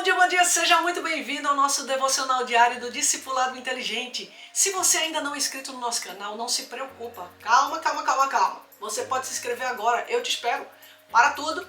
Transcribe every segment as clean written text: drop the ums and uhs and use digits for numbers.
bom dia, seja muito bem-vindo ao nosso devocional diário do Discipulado Inteligente. Se você ainda não é inscrito no nosso canal, não se preocupa. Calma. Você pode se inscrever agora, eu te espero. Para tudo,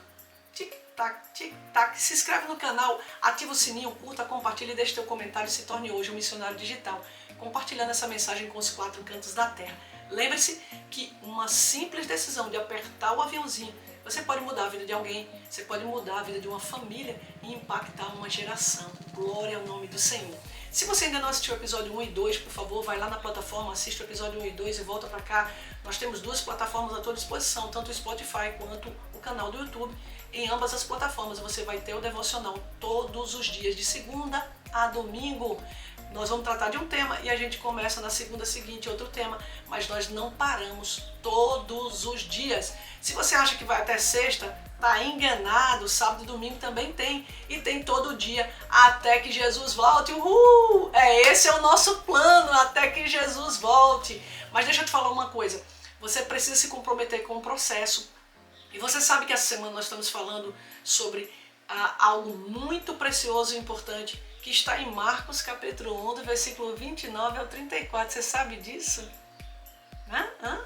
tic-tac, tic-tac. Se inscreve no canal, ativa o sininho, curta, compartilha e deixe teu comentário e se torne hoje um missionário digital, compartilhando essa mensagem com os 4 cantos da terra. Lembre-se que uma simples decisão de apertar o aviãozinho, você pode mudar a vida de alguém, você pode mudar a vida de uma família e impactar uma geração. Glória ao nome do Senhor. Se você ainda não assistiu o episódio 1 e 2, por favor, vai lá na plataforma, assiste o episódio 1 e 2 e volta para cá. Nós temos 2 plataformas à tua disposição, tanto o Spotify quanto o canal do YouTube. Em ambas as plataformas você vai ter o devocional todos os dias, de segunda a domingo. Nós vamos tratar de um tema e a gente começa na segunda seguinte outro tema, mas nós não paramos todos os dias. Se você acha que vai até sexta, tá enganado. Sábado e domingo também tem, e tem todo dia até que Jesus volte. Uhul! Esse é o nosso plano, até que Jesus volte. Mas deixa eu te falar uma coisa, você precisa se comprometer com o processo. E você sabe que essa semana nós estamos falando sobre algo muito precioso e importante, que está em Marcos capítulo 1, do versículo 29 ao 34. Você sabe disso?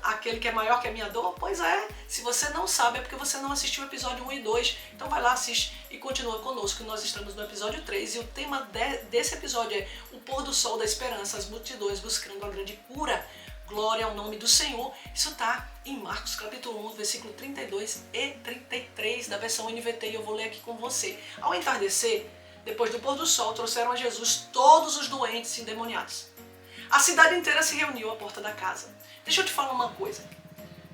Aquele que é maior que a minha dor? Pois é, se você não sabe é porque você não assistiu o episódio 1 e 2. Então vai lá, assiste e continua conosco. Nós estamos no episódio 3 e o tema desse episódio é o pôr do sol da esperança, as multidões buscando a grande cura. Glória ao nome do Senhor. Isso está em Marcos capítulo 1, versículo 32 e 33 da versão NVT, e eu vou ler aqui com você. Ao entardecer, depois do pôr do sol, trouxeram a Jesus todos os doentes e endemoniados. A cidade inteira se reuniu à porta da casa. Deixa eu te falar uma coisa.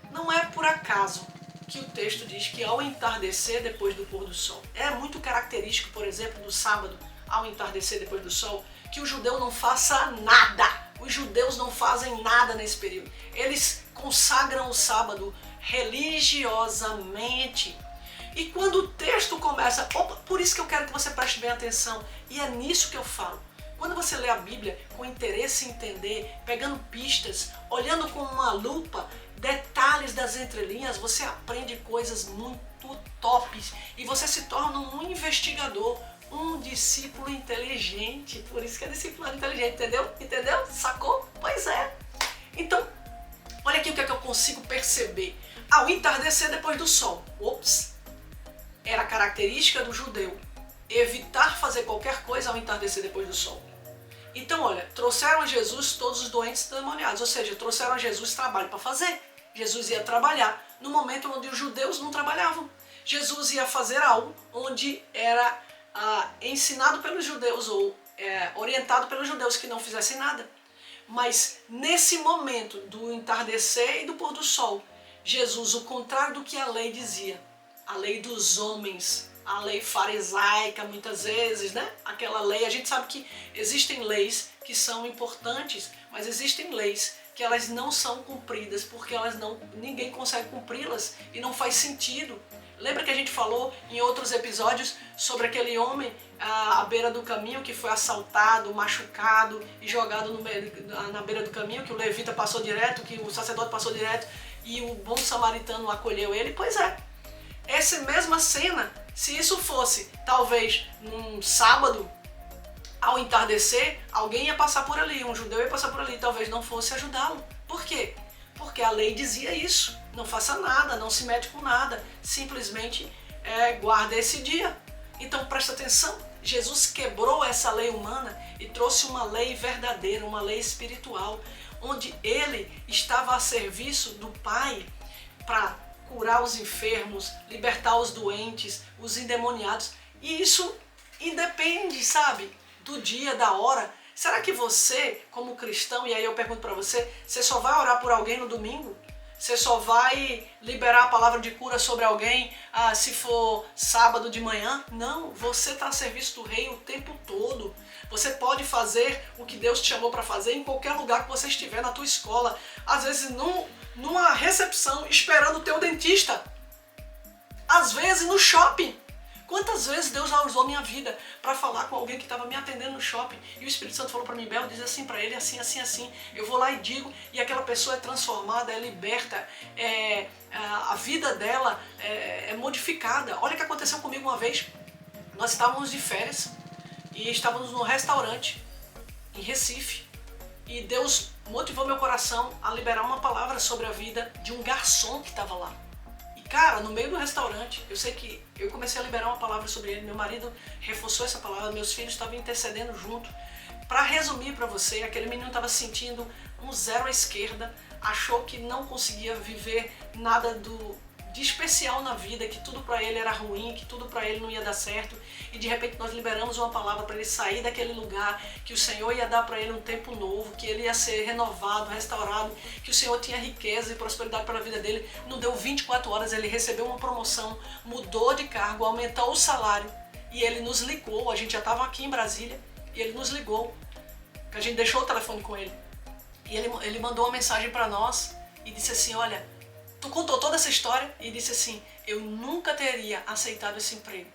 Não é por acaso que o texto diz que ao entardecer, depois do pôr do sol. É muito característico, por exemplo, do sábado, ao entardecer, depois do sol, que o judeu não faça nada. Os judeus não fazem nada nesse período. Eles consagram o sábado religiosamente. E quando o texto começa, por isso que eu quero que você preste bem atenção, e é nisso que eu falo. Quando você lê a Bíblia com interesse em entender, pegando pistas, olhando com uma lupa, detalhes das entrelinhas, você aprende coisas muito tops e você se torna um investigador, um discípulo inteligente. Por isso que é discipulado inteligente, entendeu? Entendeu? Sacou? Pois é. Então, olha aqui o que é que eu consigo perceber. Ao entardecer depois do sol, era característica do judeu evitar fazer qualquer coisa ao entardecer depois do sol. Então, olha, trouxeram a Jesus todos os doentes e endemoniados, ou seja, trouxeram a Jesus trabalho para fazer. Jesus ia trabalhar no momento onde os judeus não trabalhavam. Jesus ia fazer algo onde era ensinado pelos judeus ou orientado pelos judeus que não fizessem nada. Mas nesse momento do entardecer e do pôr do sol, Jesus, o contrário do que a lei dizia, a lei dos homens, a lei farisaica muitas vezes, né? Aquela lei, a gente sabe que existem leis que são importantes, mas existem leis que elas não são cumpridas porque ninguém consegue cumpri-las e não faz sentido. Lembra que a gente falou em outros episódios sobre aquele homem à beira do caminho que foi assaltado, machucado e jogado na beira do caminho, que o levita passou direto, que o sacerdote passou direto e o bom samaritano acolheu ele? Pois é. Essa mesma cena, se isso fosse talvez num sábado, ao entardecer, alguém ia passar por ali, um judeu ia passar por ali, talvez não fosse ajudá-lo. Por quê? Porque a lei dizia isso. Não faça nada, não se mete com nada, simplesmente guarda esse dia. Então presta atenção, Jesus quebrou essa lei humana e trouxe uma lei verdadeira, uma lei espiritual, onde ele estava a serviço do Pai para curar os enfermos, libertar os doentes, os endemoniados. E isso independe, sabe, do dia, da hora. Será que você, como cristão, e aí eu pergunto para você, você só vai orar por alguém no domingo? Você só vai liberar a palavra de cura sobre alguém se for sábado de manhã? Não, você está a serviço do Rei o tempo todo. Você pode fazer o que Deus te chamou para fazer em qualquer lugar que você estiver, na tua escola. Às vezes numa recepção, esperando o teu dentista. Às vezes no shopping. Quantas vezes Deus já usou minha vida para falar com alguém que estava me atendendo no shopping e o Espírito Santo falou para mim, Bel, diz assim para ele, assim. Eu vou lá e digo, e aquela pessoa é transformada, é liberta, a vida dela é modificada. Olha o que aconteceu comigo uma vez. Nós estávamos de férias e estávamos num restaurante em Recife e Deus motivou meu coração a liberar uma palavra sobre a vida de um garçom que estava lá. E cara, no meio do restaurante, eu sei que eu comecei a liberar uma palavra sobre ele, meu marido reforçou essa palavra, meus filhos estavam intercedendo junto. Para resumir para você, aquele menino estava sentindo um zero à esquerda, achou que não conseguia viver nada de especial na vida, que tudo para ele era ruim, que tudo para ele não ia dar certo, e de repente nós liberamos uma palavra para ele sair daquele lugar, que o Senhor ia dar para ele um tempo novo, que ele ia ser renovado, restaurado, que o Senhor tinha riqueza e prosperidade para a vida dele. Não deu 24 horas, ele recebeu uma promoção, mudou de cargo, aumentou o salário, e ele nos ligou, a gente já estava aqui em Brasília, e ele nos ligou, que a gente deixou o telefone com ele, e ele mandou uma mensagem para nós, e disse assim, olha, tu contou toda essa história e disse assim, eu nunca teria aceitado esse emprego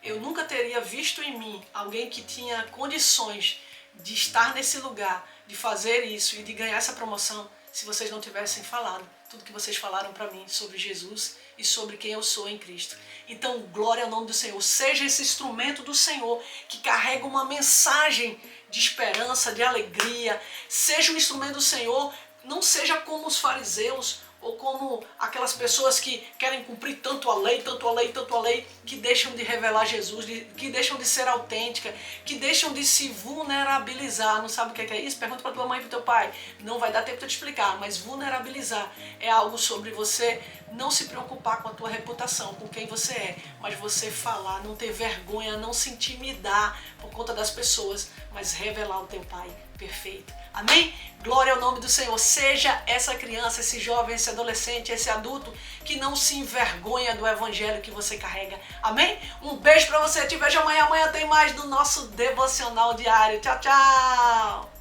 eu nunca teria visto em mim alguém que tinha condições de estar nesse lugar, de fazer isso e de ganhar essa promoção se vocês não tivessem falado tudo que vocês falaram para mim sobre Jesus e sobre quem eu sou em Cristo. Então, glória ao nome do Senhor. Seja esse instrumento do Senhor que carrega uma mensagem de esperança, de alegria. Seja um instrumento do Senhor, não seja como os fariseus, ou como aquelas pessoas que querem cumprir tanto a lei, tanto a lei, tanto a lei, que deixam de revelar Jesus, que deixam de ser autêntica, que deixam de se vulnerabilizar. Não sabe o que é isso? Pergunta para tua mãe e para teu pai. Não vai dar tempo de te explicar, mas vulnerabilizar é algo sobre você não se preocupar com a tua reputação, com quem você é, mas você falar, não ter vergonha, não se intimidar por conta das pessoas, mas revelar o teu Pai perfeito. Amém? Glória ao nome do Senhor. Seja essa criança, esse jovem, esse adolescente, esse adulto que não se envergonha do evangelho que você carrega. Amém? Um beijo pra você. Te vejo amanhã. Amanhã tem mais do nosso devocional diário. Tchau, tchau!